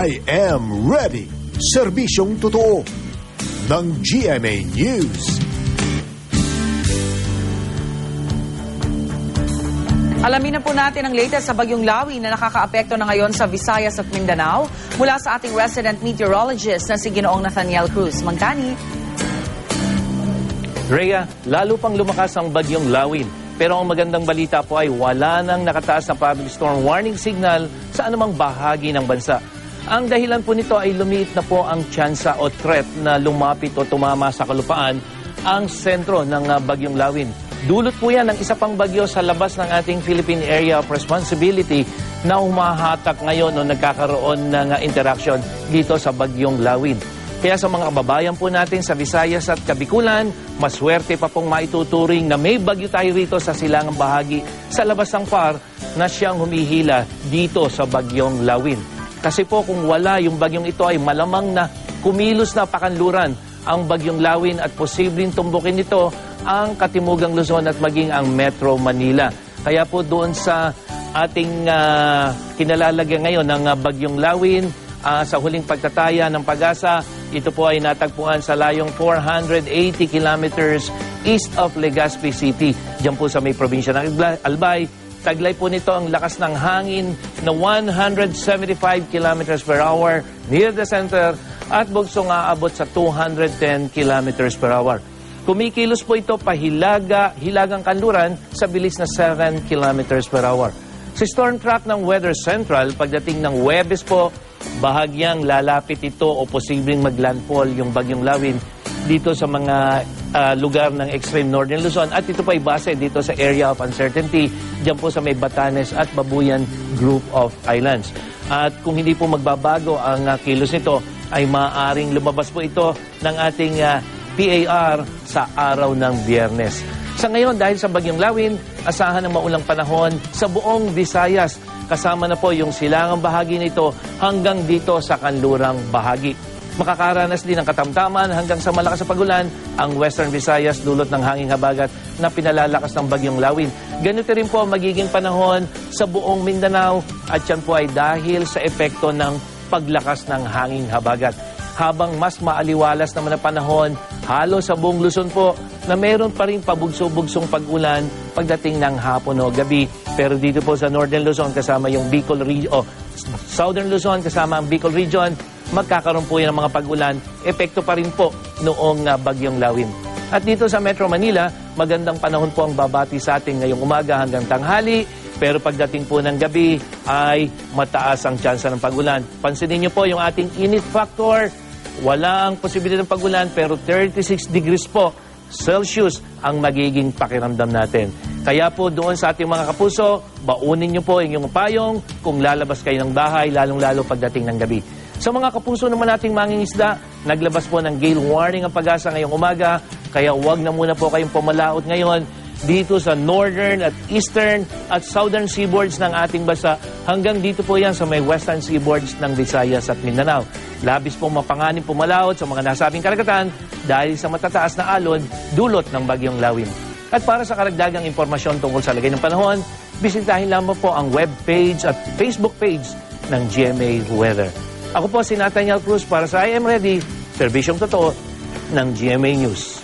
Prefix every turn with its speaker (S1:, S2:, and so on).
S1: I am ready. Serbisyong totoo ng GMA News.
S2: Alamin na po natin ang latest sa Bagyong Lawi na nakakaapekto na ngayon sa Visayas at Mindanao mula sa ating resident meteorologist na si Ginoong Nathaniel Cruz. Mangkani.
S3: Rhea, lalo pang lumakas ang Bagyong Lawin. Pero ang magandang balita po ay wala nang nakataas na public storm warning signal sa anumang bahagi ng bansa. Ang dahilan po nito ay lumiit na po ang tsansa o threat na lumapit o tumama sa kalupaan ang sentro ng Bagyong Lawin. Dulot po yan ng isa pang bagyo sa labas ng ating Philippine Area of Responsibility na humahatak ngayon o nagkakaroon ng interaction dito sa Bagyong Lawin. Kaya sa mga kababayan po natin sa Visayas at Kabikulan, maswerte pa pong maituturing na may bagyo tayo rito sa silangang bahagi sa labas ng PAR na siyang humihila dito sa Bagyong Lawin. Kasi po kung wala yung bagyong ito ay malamang na kumilos na pakanluran ang Bagyong Lawin at posibleng tumbukin nito ang Katimugang Luzon at maging ang Metro Manila. Kaya po doon sa ating kinalalagyan ngayon ng Bagyong Lawin, sa huling pagtataya ng Pag-asa, ito po ay natagpuan sa layong 480 kilometers east of Legazpi City. Diyan po sa may probinsya ng Albay. Taglay po nito ang lakas ng hangin na 175 kilometers per hour near the center at bugsong aabot sa 210 kilometers per hour. Kumikilos po ito hilagang kanluran sa bilis na 7 kilometers per hour. Sa storm track ng Weather Central, pagdating ng Huwebes po, bahagyang lalapit ito o posibleng maglandfall yung Bagyong Lawin dito sa mga lugar ng extreme northern Luzon. At ito po ay base dito sa area of uncertainty, dyan po sa may Batanes at Babuyan Group of Islands. At kung hindi po magbabago ang kilos nito, ay maaaring lumabas po ito ng ating PAR sa araw ng Biyernes. Sa ngayon, dahil sa Bagyong Lawin, asahan ng maulang panahon sa buong Visayas. Kasama na po yung silangang bahagi nito hanggang dito sa kanlurang bahagi. Makakaranas din ng katamtaman hanggang sa malakas na pagulan ang Western Visayas dulot ng hanging habagat na pinalalakas ng Bagyong Lawin. Ganito rin po magiging panahon sa buong Mindanao at yan po ay dahil sa epekto ng paglakas ng hanging habagat. Habang mas maaliwalas naman ang panahon, halos sa buong Luzon po na meron pa rin pabugso-bugsong pag-ulan pagdating ng hapon o gabi. Pero dito po sa Northern Luzon kasama yung Bicol Region, Southern Luzon kasama ang Bicol Region, magkakaroon po yan ng mga pag-ulan. Epekto pa rin po noong Bagyong Lawin. At dito sa Metro Manila, magandang panahon po ang babati sa atin ngayong umaga hanggang tanghali. Pero pagdating po ng gabi ay mataas ang tsansa ng pag-ulan. Pansinin niyo po yung ating init factor. Wala ang posibilidad ng pag-ulan pero 36 degrees po Celsius ang magiging pakiramdam natin. Kaya po doon sa ating mga kapuso, baunin niyo po inyong payong kung lalabas kayo ng bahay, lalong-lalo pagdating ng gabi. Sa mga kapuso naman nating mangingisda, naglabas po ng gale warning ang Pag-asa ngayong umaga, kaya huwag na muna po kayong pumalaot ngayon dito sa northern at eastern at southern seaboards ng ating bansa hanggang dito po yan sa may western seaboards ng Visayas at Mindanao. Labis pong mapanganib pumalaot sa mga nasabing karagatan dahil sa matataas na alon dulot ng Bagyong Lawin. At para sa karagdagang impormasyon tungkol sa lagay ng panahon, bisitahin lamang po ang web page at Facebook page ng GMA Weather. Ako po si Nathaniel Cruz para sa I Am Ready, serbisyong totoo ng GMA News.